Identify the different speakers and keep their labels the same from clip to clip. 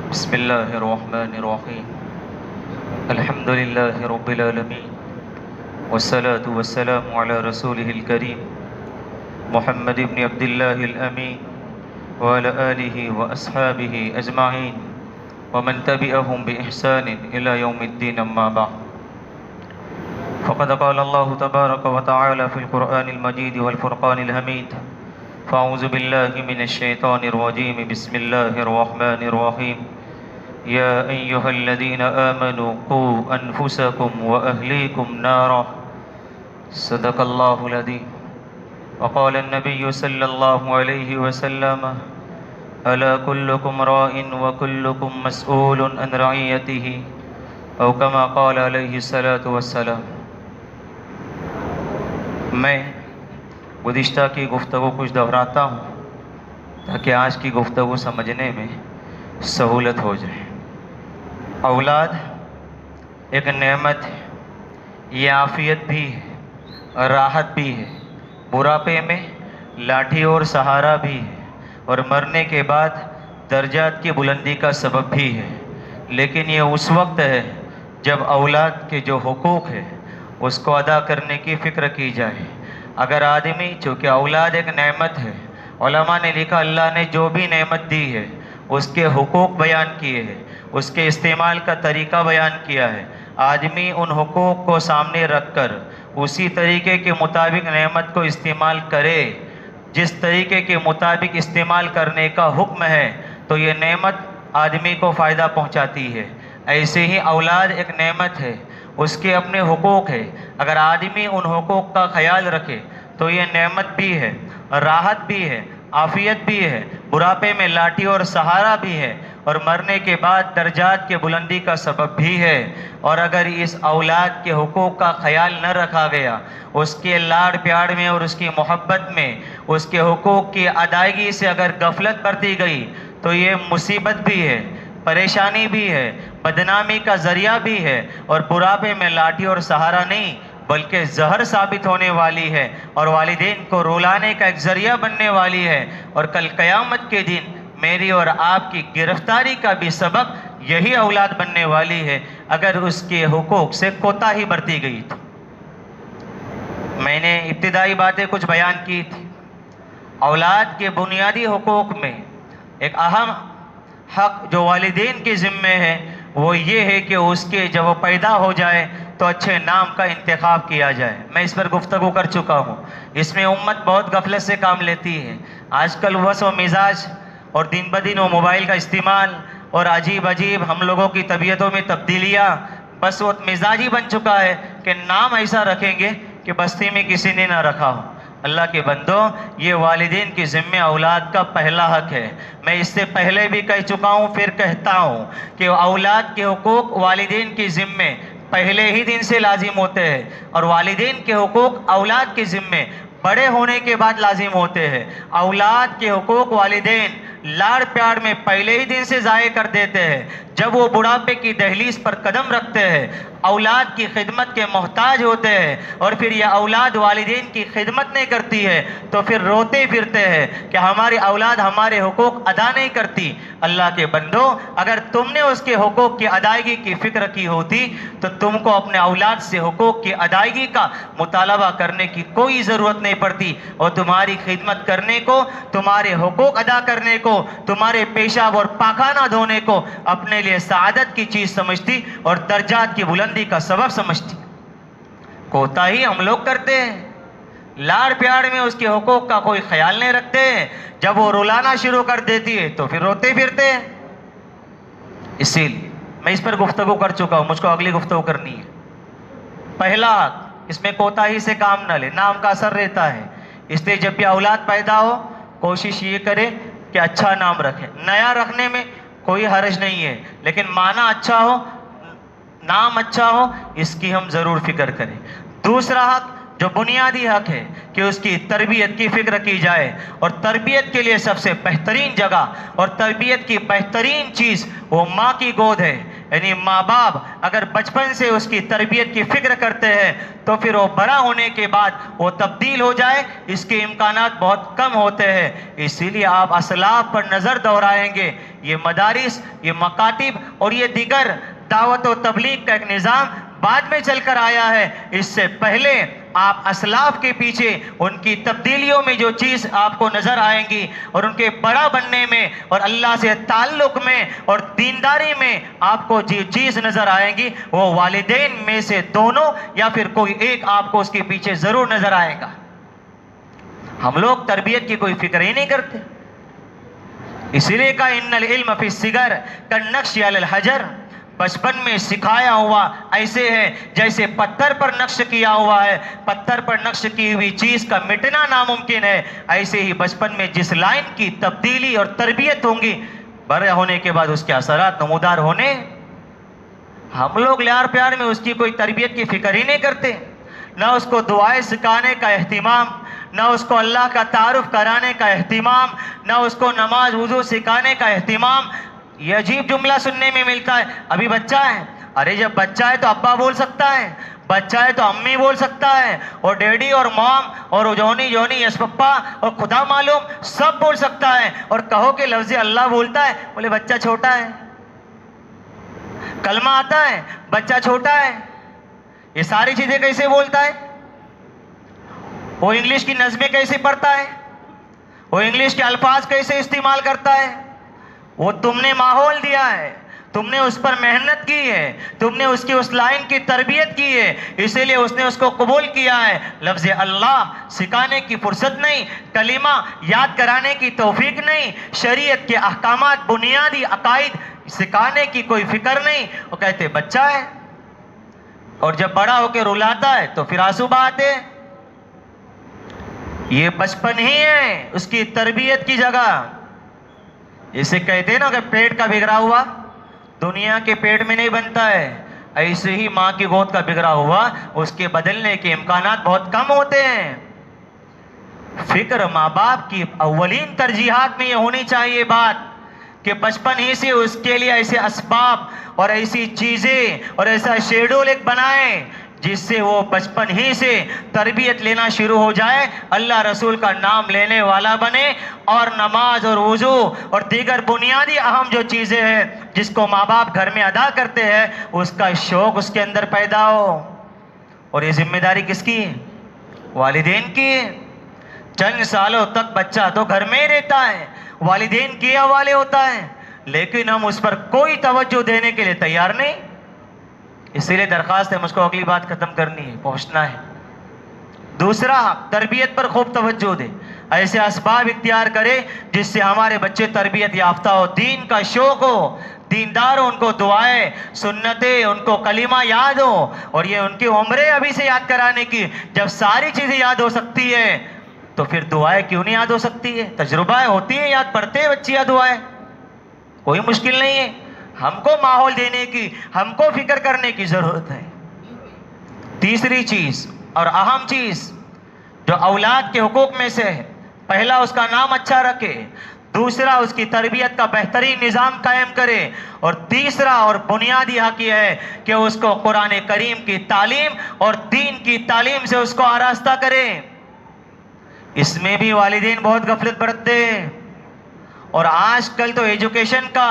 Speaker 1: बिस्मिल्लाहिर्रहमानिर्रहीम। अल्हम्दुलिल्लाहि रब्बिल आलमीन वस्सलातु वस्सलामु अला रसूलिहिल करीम मुहम्मद इब्न अब्दिल्लाहिल अमीन व अला आलिहि व अस्हाबिहि अजमाइन व मन तबिअहुम बि इहसानिन इला यौमिद्दीन अम्मा बअद। फ़क़द क़ाल अल्लाहु तबारक व तआला फ़िल क़ुरआनिल मजीद वल फ़ुरक़ानिल हमीद। फ़अऊज़ु बिल्लाहि मिनश शैतानिर रजीम। बिस्मिल्लाहिर रहमानिर रहीम। या अय्युहल्लज़ीना आमनू क़ू अन्फुसकुम व अहलीकुम नारा। सदक़ल्लाहुल अज़ीम। व क़ाल अन्नबिय्यु सल्लल्लाहु अलैहि वसल्लम अला कुल्लुकुम राइन व कुल्लुकुम मसऊलुन अन रइयतिही औ कमा क़ाल अलैहि सलातु वस्सलाम। मैं गुज़िश्ता की गुफ्तगू कुछ दोहराता हूँ ताकि आज की गुफ्तगू समझने में सहूलत हो जाए। औलाद एक नेमत है, ये आफ़ियत भी है, राहत भी है, बुढ़ापे में लाठी और सहारा भी है और मरने के बाद दर्जात की बुलंदी का सबब भी है। लेकिन ये उस वक्त है जब औलाद के जो हुकूक है उसको अदा करने की फ़िक्र की जाए। अगर आदमी, चूँकि औलाद एक नेमत है, उलमा ने लिखा अल्लाह ने जो भी नेमत दी है उसके हुकूक बयान किए हैं, उसके इस्तेमाल का तरीक़ा बयान किया है। आदमी उन हुकूक को सामने रख कर उसी तरीके के मुताबिक नेमत को इस्तेमाल करे जिस तरीके के मुताबिक इस्तेमाल करने का हुक्म है, तो ये नेमत आदमी को फ़ायदा पहुंचाती है। ऐसे ही औलाद एक नेमत है, उसके अपने हुकूक है। अगर आदमी उन हुकूक का ख्याल रखे तो ये नेमत भी है, राहत भी है, आफ़ियत भी है, बुढ़ापे में लाठी और सहारा भी है और मरने के बाद दर्जात के बुलंदी का सबब भी है। और अगर इस औलाद के हुकूक का ख्याल न रखा गया, उसके लाड़ प्यार में और उसकी मोहब्बत में उसके हुकूक की अदायगी से अगर गफलत बरती गई तो ये मुसीबत भी है, परेशानी भी है, बदनामी का ज़रिया भी है और बुढ़ापे में लाठी और सहारा नहीं बल्कि जहर साबित होने वाली है और वालिदैन को रुलाने का एक ज़रिया बनने वाली है। और कल क़यामत के दिन मेरी और आपकी गिरफ्तारी का भी सबब यही औलाद बनने वाली है अगर उसके हुकूक से कोताही बरती गई तो। मैंने इब्तिदाई बातें कुछ बयान की थी। औलाद के बुनियादी हुकूक में एक अहम हक़ जो वालिदैन के ज़िम्मे है वो ये है कि उसके जब वो पैदा हो जाए तो अच्छे नाम का इंतखाब किया जाए। मैं इस पर गुफ्तगू कर चुका हूँ। इसमें उम्मत बहुत गफलत से काम लेती है। आजकल वस व मिजाज और दिन ब दिन वो मोबाइल का इस्तेमाल और अजीब अजीब हम लोगों की तबीयतों में तब्दीलियाँ, बस वो मिजाज ही बन चुका है कि नाम ऐसा रखेंगे कि बस्ती में किसी ने ना रखा हो। अल्लाह के बंदो, ये वालिदैन के ज़िम्मे औलाद का पहला हक़ है। मैं इससे पहले भी कह चुका हूँ, फिर कहता हूँ कि औलाद के हुकूक वालिदैन के ज़िम्मे पहले ही दिन से लाजिम होते हैं और वालिदैन के हुकूक औलाद के ज़िम्मे बड़े होने के बाद लाजिम होते हैं। औलाद के हुकूक वालिदैन लाड़ प्यार में पहले ही दिन से ज़ाये कर देते हैं। जब वो बुढ़ापे की दहलीज पर कदम रखते हैं, औलाद की खिदमत के मोहताज होते हैं और फिर यह औलाद वालिदैन की खिदमत नहीं करती है तो फिर रोते फिरते हैं कि हमारी औलाद हमारे हुकूक अदा नहीं करती। अल्लाह के बंदो, अगर तुमने उसके हुकूक की अदायगी की फ़िक्र की होती तो तुमको अपने औलाद से हुकूक की अदायगी का मुतालबा करने की कोई ज़रूरत नहीं पड़ती और तुम्हारी खिदमत करने को, तुम्हारे हुकूक अदा करने को, तुम्हारे पेशाब और पाखाना धोने को अपने लिए सआदत की चीज़ समझती और दर्जात की बुलंदी का सबब समझती। कोताही हम लोग करते हैं, लाड़ प्यार में उसके हुकूक का कोई ख्याल नहीं रखते हैं। जब वो रुलाना शुरू कर देती है तो फिर रोते फिरते हैं। इसीलिए मैं इस पर गुफ्तगू कर चुका हूँ, मुझको अगली गुफ्तगू करनी है। पहला, इसमें कोताही से काम न ले, नाम का असर रहता है। इसलिए जब भी औलाद पैदा हो कोशिश ये करें कि अच्छा नाम रखें। नया रखने में कोई हर्ज नहीं है, लेकिन माना अच्छा हो, नाम अच्छा हो, इसकी हम ज़रूर फिक्र करें। दूसरा हक़ जो बुनियादी हक़ है कि उसकी तरबियत की फ़िक्र की जाए और तरबियत के लिए सबसे बेहतरीन जगह और तरबियत की बेहतरीन चीज़ वो माँ की गोद है। यानी माँ बाप अगर बचपन से उसकी तरबियत की फिक्र करते हैं तो फिर वो बड़ा होने के बाद वो तब्दील हो जाए, इसके इम्कानात बहुत कम होते हैं। इसीलिए आप असलाफ पर नज़र दौड़ाएंगे। ये मदारिस, ये मकातिब और ये दीगर दावत व तबलीग का एक निज़ाम बाद में चलकर आया है। इससे पहले आप असलाफ के पीछे उनकी तब्दीलियों में जो चीज़ आपको नज़र आएंगी और उनके बड़ा बनने में और अल्लाह से ताल्लुक़ में और दीनदारी में आपको जो चीज़ नज़र आएंगी वो वालिदैन में से दोनों या फिर कोई एक आपको उसके पीछे ज़रूर नज़र आएगा। हम लोग तरबियत की कोई फिक्र ही नहीं करते। इसीलिए कहा इन्नल इल्म फी सिगर कन्नक्श अलल हजर, बचपन में सिखाया हुआ ऐसे है जैसे पत्थर पर नक्श किया हुआ है। पत्थर पर नक्श की हुई चीज का मिटना नामुमकिन है, ऐसे ही बचपन में जिस लाइन की तब्दीली और तरबियत होंगी बड़े होने के बाद उसके असरात नमूदार होने। हम लोग लार प्यार में उसकी कोई तरबियत की फिक्र ही नहीं करते, ना उसको दुआएं सिखाने का एहतिमाम, ना उसको अल्लाह का तारुफ कराने का एहतिमाम, ना उसको नमाज वुजू सिखाने का एहतिमाम। ये अजीब जुमला सुनने में मिलता है, अभी बच्चा है। अरे जब बच्चा है तो अब्बा बोल सकता है, बच्चा है तो अम्मी बोल सकता है, और डैडी और मॉम और जोनी जोनी यस पप्पा और खुदा मालूम सब बोल सकता है। और कहो कि लफ्ज़ अल्लाह बोलता है, बोले बच्चा छोटा है। कलमा आता है, बच्चा छोटा है। ये सारी चीजें कैसे बोलता है? वो इंग्लिश की नज़में कैसे पढ़ता है? वो इंग्लिश के अल्फाज कैसे इस्तेमाल करता है? वो तुमने माहौल दिया है, तुमने उस पर मेहनत की है, तुमने उसकी उस लाइन की तरबियत की है, इसीलिए उसने उसको कबूल किया है। लफ्ज़ अल्लाह सिखाने की फुर्सत नहीं, कलीमा याद कराने की तौफीक नहीं, शरीयत के अहकामात बुनियादी अकायद सिखाने की कोई फिक्र नहीं। वो कहते बच्चा है, और जब बड़ा होकर रुलाता है तो फिर आंसू बहाते। ये बचपन ही है उसकी तरबियत की जगह। इसे कहते हैं ना कि पेट का बिगड़ा हुआ दुनिया के पेट में नहीं बनता है, ऐसे ही माँ की गोद का बिगड़ा हुआ उसके बदलने के इम्कानात बहुत कम होते हैं। फिक्र माँ बाप की अव्वलीन तरजीहात में ये होनी चाहिए बात कि बचपन ही से उसके लिए ऐसे असबाब और ऐसी चीज़ें और ऐसा शेड्यूल एक बनाए जिससे वो बचपन ही से तरबियत लेना शुरू हो जाए, अल्लाह रसूल का नाम लेने वाला बने, और नमाज और वुजू और दीगर बुनियादी अहम जो चीज़ें हैं जिसको माँ बाप घर में अदा करते हैं उसका शौक़ उसके अंदर पैदा हो। और ये जिम्मेदारी किसकी है? वालिदैन की है। चंद सालों तक बच्चा तो घर में ही रहता है, वालिदैन के हवाले होता है, लेकिन हम उस पर कोई तवज्जो देने के लिए तैयार नहीं। इसीलिए दरख्वास्त है, मुझको अगली बात खत्म करनी है, पहुंचना है। दूसरा, तरबियत पर खूब तवज्जो दे, ऐसे असबाब इख्तियार करे जिससे हमारे बच्चे तरबियत याफ्ता हो, दीन का शौक हो, दीनदार हो, उनको दुआएं सुन्नतें उनको कलीमा याद हो। और ये उनकी उम्रें अभी से याद कराने की, जब सारी चीज़ें याद हो सकती है तो फिर दुआएं क्यों नहीं याद हो सकती है? तजुर्बाएं होती है, याद पढ़ते हैं बच्चियाँ दुआएं, कोई मुश्किल नहीं है। हमको माहौल देने की, हमको फिक्र करने की जरूरत है। तीसरी चीज और अहम चीज जो औलाद के हुकूक में से है, पहला उसका नाम अच्छा रखे, दूसरा उसकी तरबियत का बेहतरीन निज़ाम कायम करे, और तीसरा और बुनियादी हक यह है कि उसको कुरान करीम की तालीम और दीन की तालीम से उसको आरास्ता करे। इसमें भी वालिदैन बहुत गफलत बरतते हैं, और आजकल तो एजुकेशन का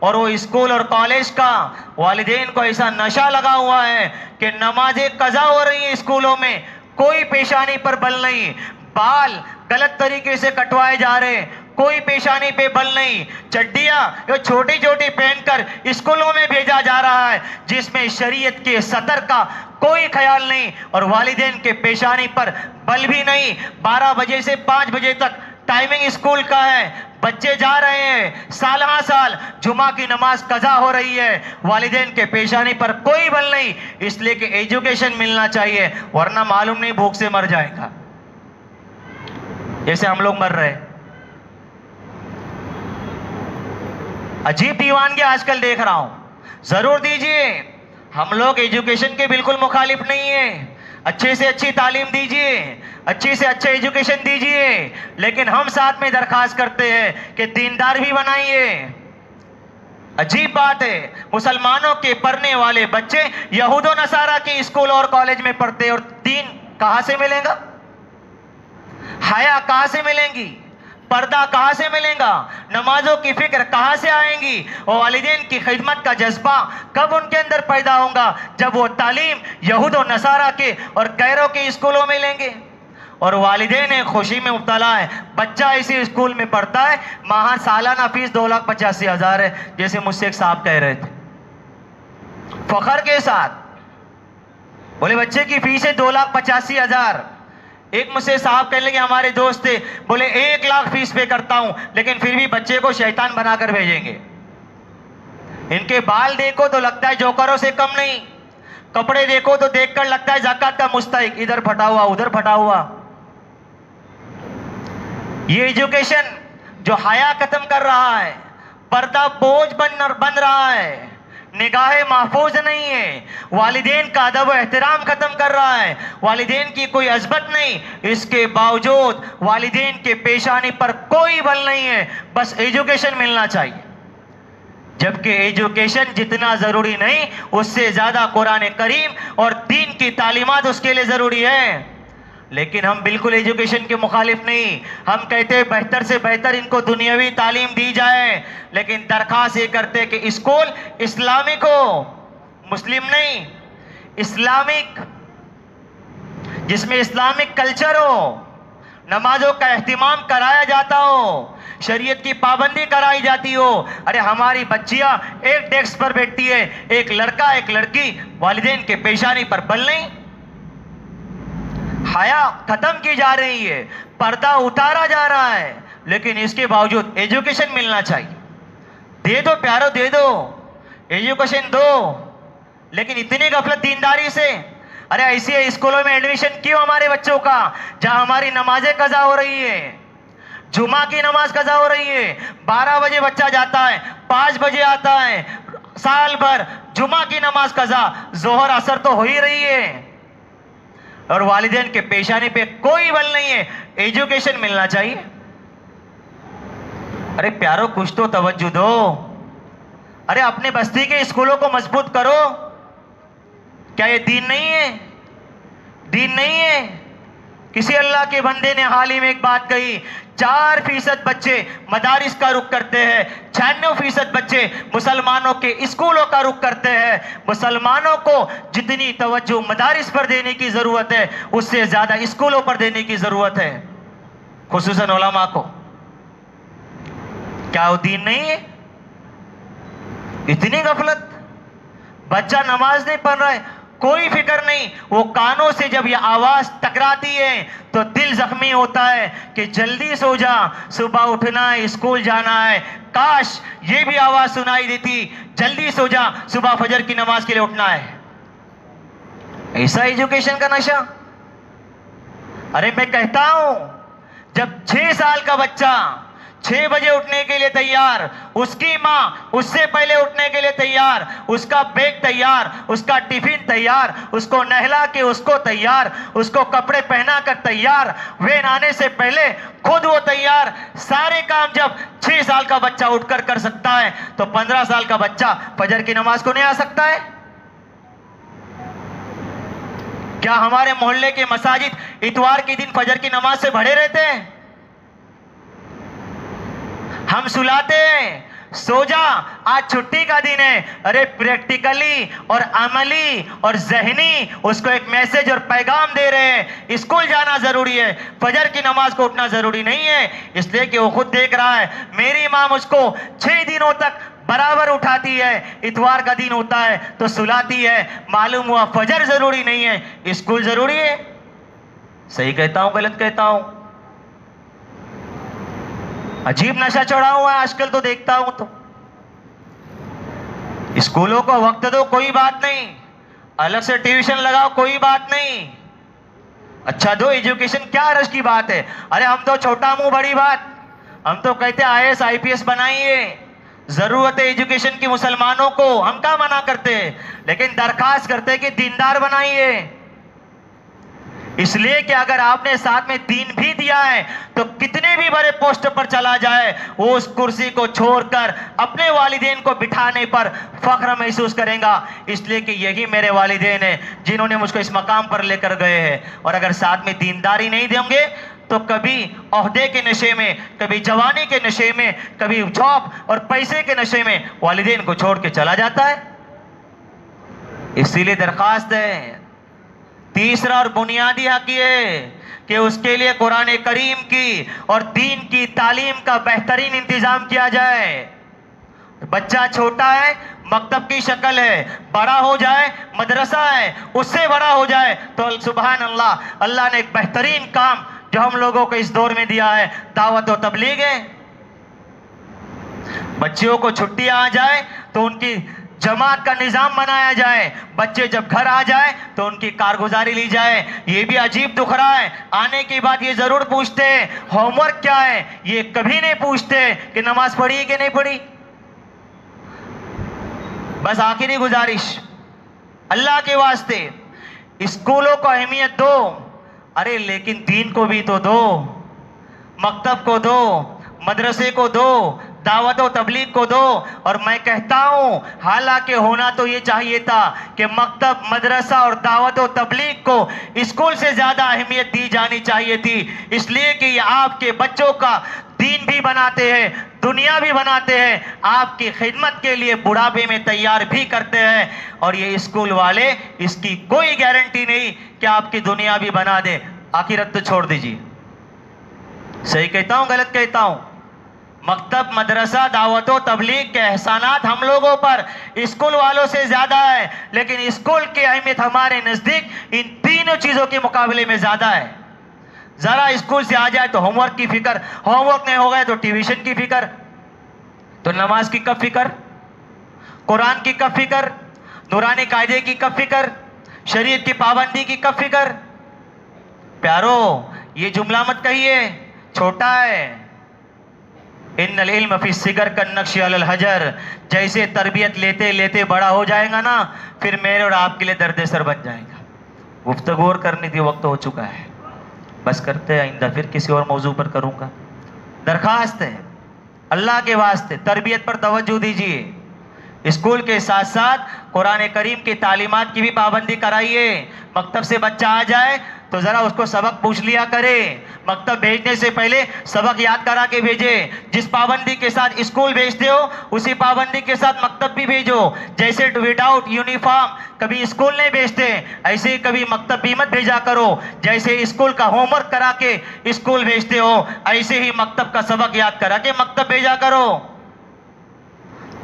Speaker 1: और वो स्कूल और कॉलेज का वालिदैन को ऐसा नशा लगा हुआ है कि नमाजें कज़ा हो रही हैं स्कूलों में, कोई पेशानी पर बल नहीं, बाल गलत तरीके से कटवाए जा रहे हैं, कोई पेशानी पे बल नहीं, चड्डियाँ जो छोटी छोटी पहनकर स्कूलों में भेजा जा रहा है जिसमें शरीयत के सतर का कोई ख्याल नहीं, और वालिदैन के पेशानी पर बल भी नहीं। 12 बजे से 5 बजे तक टाइमिंग स्कूल का है, बच्चे जा रहे हैं, साल हाँ साल जुमा की नमाज कज़ा हो रही है, वालिदैन के पेशानी पर कोई बल नहीं, इसलिए कि एजुकेशन मिलना चाहिए, वरना मालूम नहीं भूख से मर जाएगा जैसे हम लोग मर रहे। अजीब दीवानगी आजकल देख रहा हूं, जरूर दीजिए, हम लोग एजुकेशन के बिल्कुल मुखालिफ नहीं है, अच्छे से अच्छी तालीम दीजिए, अच्छी से अच्छा एजुकेशन दीजिए, लेकिन हम साथ में दरख्वास्त करते हैं कि दीनदार भी बनाइए। अजीब बात है, मुसलमानों के पढ़ने वाले बच्चे यहूदो नसारा के स्कूल और कॉलेज में पढ़ते हैं, और दीन कहां से मिलेगा? हया कहां से मिलेंगी? पर्दा कहां से मिलेगा? नमाजों की फिक्र कहां से आएंगी? और वालिदैन की खिदमत का जज्बा कब उनके अंदर पैदा होगा? जब वो तालीम यहूद और नसारा के और कैरों के स्कूलों में लेंगे। और वालिदैन खुशी में मुब्तला है, बच्चा इसी स्कूल में पढ़ता है, माह सालाना फीस 2,85,000 है, जैसे मुझसे एक साहब कह रहे थे फखर के साथ। बोले बच्चे की फीस है 2,85,000। एक मुझसे साहब कहने लगे, हमारे दोस्त थे, बोले 1 लाख फीस पे करता हूं, लेकिन फिर भी बच्चे को शैतान बनाकर भेजेंगे। इनके बाल देखो तो लगता है जोकरों से कम नहीं, कपड़े देखो तो देखकर लगता है ज़कात का मुस्तहिक, इधर फटा हुआ उधर फटा हुआ। ये एजुकेशन जो हया खत्म कर रहा है, पर्दा बोझ बन रहा है, निगाहें महफूज नहीं है, वालिदैन का अदब एहतराम खत्म कर रहा है, वालिदैन की कोई अज़मत नहीं, इसके बावजूद वालिदैन के पेशानी पर कोई बल नहीं है, बस एजुकेशन मिलना चाहिए। जबकि एजुकेशन जितना ज़रूरी नहीं, उससे ज़्यादा कुरान करीम और दीन की तालीमात उसके लिए ज़रूरी है। लेकिन हम बिल्कुल एजुकेशन के मुखालिफ नहीं, हम कहते हैं बेहतर से बेहतर इनको दुनियावी तालीम दी जाए, लेकिन दरख्वास्त ये करते हैं कि स्कूल इस्लामिक हो, मुस्लिम नहीं, इस्लामिक, जिसमें इस्लामिक कल्चर हो, नमाजों का एहतिमाम कराया जाता हो, शरीयत की पाबंदी कराई जाती हो। अरे हमारी बच्चियां एक डेस्क पर बैठती है, एक लड़का एक लड़की, वालिदैन के पेशानी पर बल नहीं, हया खत्म की जा रही है, पर्दा उतारा जा रहा है, लेकिन इसके बावजूद एजुकेशन मिलना चाहिए। दे दो प्यारो, दे दो, एजुकेशन दो, लेकिन इतनी गफलत दीनदारी से। अरे ऐसे स्कूलों में एडमिशन क्यों हमारे बच्चों का, जहां हमारी नमाजें कज़ा हो रही है, जुमा की नमाज कज़ा हो रही है, 12 बजे बच्चा जाता है, 5 बजे आता है, साल भर जुमा की नमाज कज़ा, जोहर असर तो हो ही रही है, और वालिदैन के पेशानी पे कोई बल नहीं है। एजुकेशन मिलना चाहिए। अरे प्यारो कुछ तो तवज्जो दो, अरे अपने बस्ती के स्कूलों को मजबूत करो। क्या ये दीन नहीं है? दीन नहीं है? किसी अल्लाह के बंदे ने हाल ही में एक बात कही, 4% बच्चे मदारिस का रुख करते हैं, 96% बच्चे मुसलमानों के स्कूलों का रुख करते हैं। मुसलमानों को जितनी तवज्जो मदारिस पर देने की ज़रूरत है, उससे ज़्यादा स्कूलों पर देने की ज़रूरत है, खुसूसन उलमा को। क्या वो दीन नहीं है? इतनी गफलत, बच्चा नमाज नहीं पढ़ रहा है, कोई फिक्र नहीं, वो कानों से जब ये आवाज टकराती है तो दिल जख्मी होता है कि जल्दी सो जा, सुबह उठना है, स्कूल जाना है, काश ये भी आवाज सुनाई देती, जल्दी सो जा, सुबह फजर की नमाज के लिए उठना है। ऐसा एजुकेशन का नशा। अरे मैं कहता हूं, जब 6 साल का बच्चा 6 बजे उठने के लिए तैयार, उसकी माँ उससे पहले उठने के लिए तैयार, उसका बैग तैयार, उसका टिफिन तैयार, उसको नहला के उसको तैयार, उसको कपड़े पहना कर तैयार, वैन आने से पहले खुद वो तैयार, सारे काम जब 6 साल का बच्चा उठकर कर सकता है, तो 15 साल का बच्चा फजर की नमाज को नहीं आ सकता है? क्या हमारे मोहल्ले के मसाजिद इतवार के दिन फजर की नमाज से भरे रहते हैं? हम सुलाते हैं, सो जा, आज छुट्टी का दिन है। अरे प्रैक्टिकली और अमली और जहनी उसको एक मैसेज और पैगाम दे रहे हैं, स्कूल जाना जरूरी है, फजर की नमाज को उठना जरूरी नहीं है, इसलिए कि वो खुद देख रहा है मेरी माँ मुझको 6 दिनों तक बराबर उठाती है, इतवार का दिन होता है तो सुलाती है, मालूम हुआ फजर जरूरी नहीं है, स्कूल जरूरी है। सही कहता हूं गलत कहता हूं? अजीब नशा चढ़ा हुआ है आजकल तो देखता हूं तो। स्कूलों को वक्त दो, कोई बात नहीं, अलग से ट्यूशन लगाओ, कोई बात नहीं, अच्छा दो एजुकेशन, क्या रश की बात है? अरे हम तो छोटा मुंह बड़ी बात, हम तो कहते IAS IPS बनाइए, जरूरत है एजुकेशन की मुसलमानों को, हम क्या मना करते हैं, लेकिन दरखास्त करते हैं कि दीनदार बनाइए। इसलिए कि अगर आपने साथ में दीन भी दिया है तो कितने भी बड़े पोस्ट पर चला जाए वो उस कुर्सी को छोड़कर अपने वालिदैन को बिठाने पर फख्र महसूस करेगा, इसलिए कि यही मेरे वालिदैन हैं जिन्होंने मुझको इस मकाम पर लेकर गए हैं। और अगर साथ में दीनदारी नहीं देंगे तो कभी ओहदे के नशे में, कभी जवानी के नशे में, कभी जॉब और पैसे के नशे में वालिदैन को छोड़ के चला जाता है। इसीलिए दरख्वास्त है, तीसरा और बुनियादी हक ये है कि उसके लिए कुरान करीम की और दीन की तालीम का बेहतरीन इंतजाम किया जाए। बच्चा छोटा है, मकतब की शक्ल है, बड़ा हो जाए मदरसा है, उससे बड़ा हो जाए तो सुभान अल्लाह, अल्लाह ने एक बेहतरीन काम जो हम लोगों को इस दौर में दिया है, दावत और तबलीग है। बच्चों को छुट्टी आ जाए तो उनकी जमात का निजाम बनाया जाए, बच्चे जब घर आ जाए तो उनकी कारगुजारी ली जाए। ये भी अजीब दुख रहा है, आने के बाद ये जरूर पूछते हैं होमवर्क क्या है, ये कभी नहीं पूछते कि नमाज पढ़ी कि नहीं पढ़ी। बस आखिरी गुजारिश, अल्लाह के वास्ते स्कूलों को अहमियत दो, अरे लेकिन दीन को भी तो दो, मकतब को दो, मदरसे को दो, दावत और तबलीग को दो। और मैं कहता हूं हालांकि होना तो ये चाहिए था कि मकतब, मदरसा और दावत और तबलीग को स्कूल से ज्यादा अहमियत दी जानी चाहिए थी, इसलिए कि ये आपके बच्चों का दीन भी बनाते हैं, दुनिया भी बनाते हैं, आपकी खिदमत के लिए बुढ़ापे में तैयार भी करते हैं। और ये स्कूल वाले, इसकी कोई गारंटी नहीं कि आपकी दुनिया भी बना दे, आखिरत तो छोड़ दीजिए। सही कहता हूं गलत कहता हूं? मकतब, मदरसा, दावतो, तबलीग के एहसानात हम लोगों पर स्कूल वालों से ज्यादा है, लेकिन स्कूल की अहमियत हमारे नजदीक इन तीनों चीजों के मुकाबले में ज्यादा है। जरा स्कूल से आ जाए तो होमवर्क की फिक्र, होमवर्क नहीं हो गया तो ट्यूशन की फिक्र, तो नमाज की कब फिक्र, कुरान की कब फिक्र, नूरानी कायदे की कब फिक्र, शरीयत की पाबंदी की कब फिक्र। प्यारो, ये जुमला मत कहिए, छोटा है। इन्नल इल्म फी सिगर कन्नक्शी अलल हजर, जैसे तरबियत लेते लेते बड़ा हो जाएगा ना, फिर मेरे और आपके लिए दर्द सर बन जाएगा। गुफ्तगू और करनी थी, वक्त हो चुका है, बस करते हैं, आइंदा फिर किसी और मौजू पर करूंगा। दरखास्त है, अल्लाह के वास्ते तरबियत पर तवज्जो दीजिए। स्कूल के साथ साथ कुरान करीम की तालीमात की भी पाबंदी कराइए। मकतब से बच्चा आ जाए तो ज़रा उसको सबक पूछ लिया करे, मकतब भेजने से पहले सबक याद करा के भेजे। जिस पाबंदी के साथ स्कूल भेजते हो उसी पाबंदी के साथ मकतब भी भेजो। जैसे विदाउट यूनिफॉर्म कभी स्कूल नहीं भेजते, ऐसे ही कभी मकतब भी मत भेजा करो। जैसे स्कूल का होमवर्क करा के स्कूल भेजते हो, ऐसे ही मकतब का सबक याद करा के मकतब भेजा करो।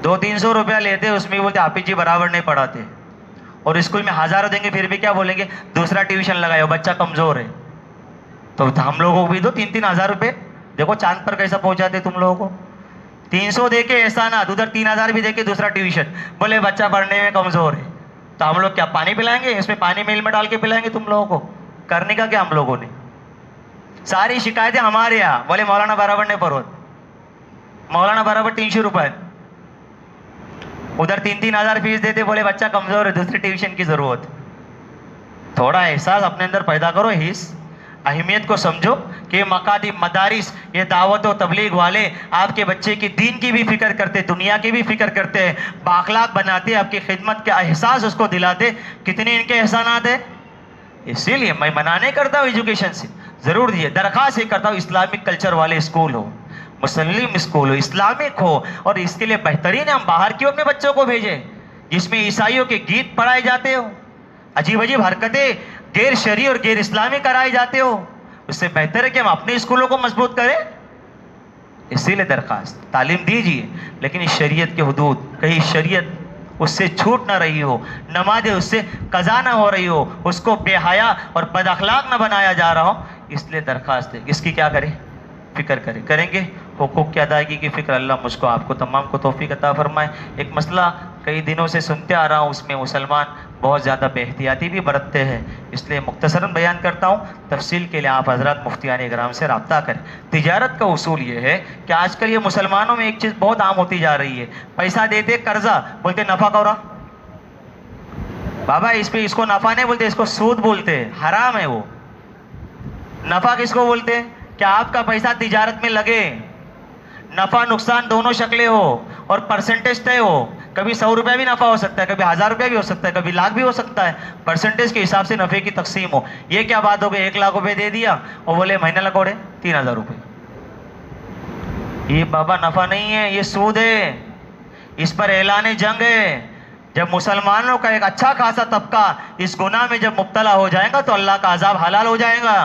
Speaker 1: 200-300 रुपया लेते, उसमें बोलते हाफिज जी बराबर नहीं पढ़ाते, और स्कूल में हजारों देंगे फिर भी क्या बोलेंगे, दूसरा ट्यूशन लगाओ, बच्चा कमजोर है। तो हम लोगों को भी दो 3-3 हजार रुपये। देखो चांद पर कैसा पहुंचाते तुम लोगों को। 300 दे के एहसानात, उधर 3000 भी दे के दूसरा ट्यूशन, बोले बच्चा पढ़ने में कमजोर है। तो हम लोग क्या पानी पिलाएंगे, इसमें पानी मिल में डाल के पिलाएंगे तुम लोगों को? करने का क्या हम लोगों ने? सारी शिकायतें हमारे यहाँ, बोले मौलाना बराबर नहीं पढ़ो, मौलाना बराबर 300 रुपये, उधर 3-3 हजार फीस देते, बोले बच्चा कमजोर है, दूसरी ट्यूशन की जरूरत। थोड़ा एहसास अपने अंदर पैदा करो, हिस अहमियत को समझो कि मकादी मदारिस, ये दावत और तबलीग वाले आपके बच्चे की दीन की भी फिक्र करते, दुनिया की भी फिक्र करते हैं, बाखलाक बनाते, आपकी खिदमत के एहसास उसको दिलाते। कितने इनके एहसानात है। इसीलिए मैं मना नहीं करता हूँ एजुकेशन से, ज़रूर दिए, दरख्वास्त ही करता हूँ इस्लामिक कल्चर वाले स्कूल हो, मुस्लिम स्कूल हो, इस्लामिक हो, और इसके लिए बेहतरीन है हम बाहर क्यों अपने बच्चों को भेजें जिसमें ईसाइयों के गीत पढ़ाए जाते हो, अजीब अजीब हरकतें गैर शरी और गैर इस्लामी कराए जाते हो। उससे बेहतर है कि हम अपने स्कूलों को मजबूत करें। इसीलिए दरख्वास्त, तालीम दीजिए, लेकिन इस शरीयत के हुदूद, कहीं शरीयत उससे छूट ना रही हो, नमाज़ें उससे कज़ा ना हो रही हो, उसको बेहया और बदअखलाक ना बनाया जा रहा हो। इसलिए दरख्वास्त है, इसकी क्या करें, फिक्र करें, करेंगे। हुकूक की अदायगी की फ़िक्र अल्लाह मुझको आपको तमाम को तौफीक अता फरमाए। एक मसला कई दिनों से सुनते आ रहा हूँ, उसमें मुसलमान बहुत ज़्यादा बेहतियाती भी बरतते हैं, इसलिए मुख्तसरन बयान करता हूँ। तफसील के लिए आप हज़रात मुफ्तियान इकराम से रब्ता करें। तिजारत का उसूल ये है कि आजकल ये मुसलमानों में एक चीज़ बहुत आम होती जा रही है, पैसा देते कर्जा, बोलते नफ़ा कौरा, बाबा इस पर इसको नफ़ा नहीं बोलते, इसको सूद बोलते हैं, हराम है वो। नफ़ा किसको बोलते हैं? क्या आपका पैसा तिजारत में लगे, नफ़ा नुकसान दोनों शक्लें हो और परसेंटेज तय हो। कभी 100 रुपया भी नफ़ा हो सकता है, कभी 1000 रुपया भी हो सकता है, कभी लाख भी हो सकता है। परसेंटेज के हिसाब से नफ़े की तकसीम हो। ये क्या बात हो गई, 1 लाख रुपए दे दिया और बोले महीना लगोड़े 3000 रुपये। ये बाबा नफ़ा नहीं है, ये सूद है। इस पर ऐलान जंग है। जब मुसलमानों का एक अच्छा खासा तबका इस गुनाह में जब मुब्तला हो जाएगा तो अल्लाह का अजाब हलाल हो जाएगा।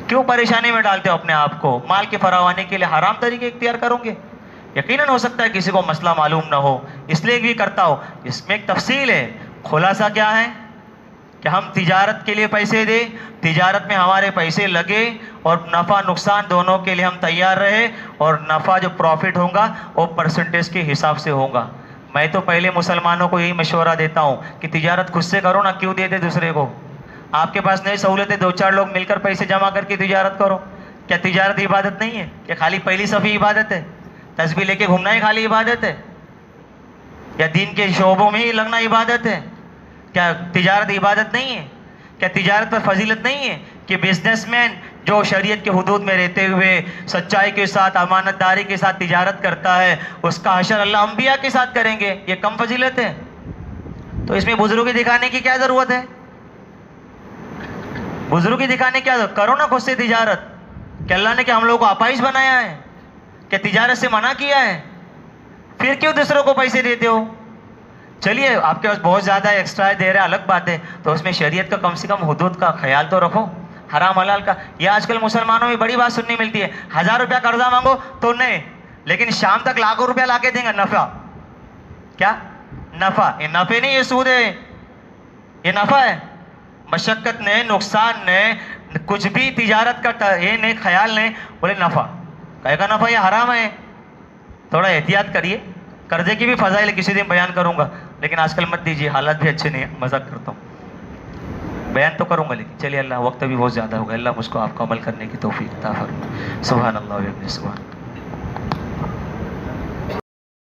Speaker 1: क्यों परेशानी में डालते हो अपने आप को? माल के फरावाने के लिए हराम तरीके इख्तियार करोगे? यकीनन हो सकता है किसी को मसला मालूम ना हो, इसलिए भी करता हो। इसमें एक तफसील है। खुलासा क्या है कि हम तिजारत के लिए पैसे दें, तिजारत में हमारे पैसे लगे और नफ़ा नुकसान दोनों के लिए हम तैयार रहे, और नफ़ा जो प्रॉफिट होगा वो परसेंटेज के हिसाब से होगा। मैं तो पहले मुसलमानों को यही मशवरा देता हूँ कि तिजारत खुद से करो ना, क्यों देते दूसरे को? आपके पास नई सहूलतें, 2-4 लोग मिलकर पैसे जमा करके तिजारत करो। क्या तिजारत इबादत नहीं है? क्या खाली पहली सफ़ी इबादत है? तस्बीह लेके घूमना ही खाली इबादत है? या दीन के शोबों में ही लगना इबादत है? क्या तिजारत इबादत नहीं है? क्या तिजारत पर फजीलत नहीं है कि बिजनेसमैन जो शरीयत के हुदूद में रहते हुए सच्चाई के साथ, अमानतदारी के साथ तिजारत करता है, उसका हशर अल्लाह अंबिया के साथ करेंगे? ये कम फजीलत है? तो इसमें बुजुर्गी दिखाने की क्या ज़रूरत है? बुजुर्गी दिखाने क्या करो ना खुद से तिजारत। क्या अल्लाह ने क्या हम लोगों को अपाइश बनाया है? क्या तिजारत से मना किया है? फिर क्यों दूसरों को पैसे देते हो? चलिए आपके पास बहुत ज़्यादा एक्स्ट्रा दे रहे हैं, अलग बात है, तो उसमें शरीयत का कम से कम हुदूद का ख्याल तो रखो, हराम हलाल का। यह आजकल मुसलमानों में बड़ी बात सुनने मिलती है, 1000 रुपया कर्जा मांगो तो नहीं, लेकिन शाम तक लाखों रुपया ला के देंगे। नफ़ा क्या? नफ़ा? ये नफ़े नहीं, ये सूद है। ये नफ़ा है? मशक्क़त ने, नुकसान ने, कुछ भी तिजारत का ये नहीं, ख्याल नहीं, बोले नफ़ा। कहेगा नफ़ा ये हराम है। थोड़ा एहतियात करिए। कर्जे की भी फ़ज़ाइल किसी दिन बयान करूँगा, लेकिन आजकल मत दीजिए, हालात भी अच्छे नहीं है, मजाक करता हूँ। बयान तो करूँगा, लेकिन चलिए, अल्लाह वक्त भी बहुत ज़्यादा होगा। अल्लाह मुझको आपको अमल करने की तौफीक अता फरमाए। सुभान अल्लाह व बिहम्दिही, सुभान।